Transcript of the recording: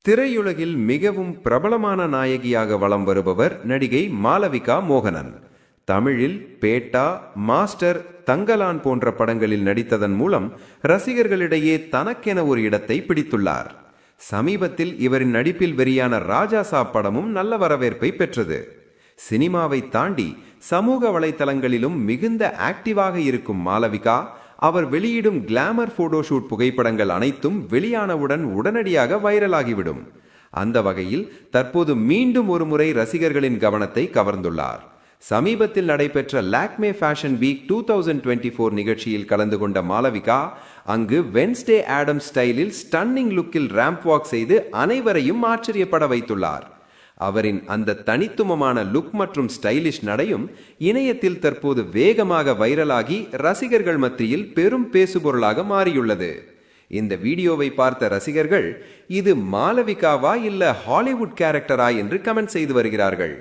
திரையுலகில் மிகவும் பிரபலமான நாயகியாக வலம் வருபவர் நடிகை மாளவிகா மோகனன். தமிழில் பேட்டா, மாஸ்டர், தங்கலான் போன்ற படங்களில் நடித்ததன் மூலம் ரசிகர்களிடையே தனக்கென ஒரு இடத்தை பிடித்துள்ளார். சமீபத்தில் இவரின் நடிப்பில் வெளியான ராஜா சாப் படமும் நல்ல வரவேற்பை பெற்றது. சினிமாவை தாண்டி சமூக வலைத்தளங்களிலும் மிகுந்த ஆக்டிவாக இருக்கும் மாளவிகா, அவர் வெளியிடும் கிளாமர் போட்டோஷூட் புகைப்படங்கள் அனைத்தும் வெளியானவுடன் உடனடியாக வைரலாகிவிடும். அந்த வகையில் தற்போது மீண்டும் ஒரு முறை ரசிகர்களின் கவனத்தை கவர்ந்துள்ளார். சமீபத்தில் நடைபெற்ற லாக்மே ஃபேஷன் வீக் 2024 நிகழ்ச்சியில் கலந்து கொண்ட மாளவிகா அங்கு வென்ஸ்டே ஆடம்ஸ் ஸ்டைலில் ஸ்டன்னிங் லுக்கில் ரேம்ப் வாக் செய்து அனைவரையும் ஆச்சரியப்பட வைத்துள்ளார். அவரின் அந்த தனித்துவமான லுக் மற்றும் ஸ்டைலிஷ் நடையும் இணையத்தில் தற்போது வேகமாக வைரலாகி ரசிகர்கள் மத்தியில் பெரும் பேசுபொருளாக மாறியுள்ளது. இந்த வீடியோவை பார்த்த ரசிகர்கள் இது மாளவிகாவா இல்ல ஹாலிவுட் கேரக்டரா என்று கமெண்ட் செய்து வருகிறார்கள்.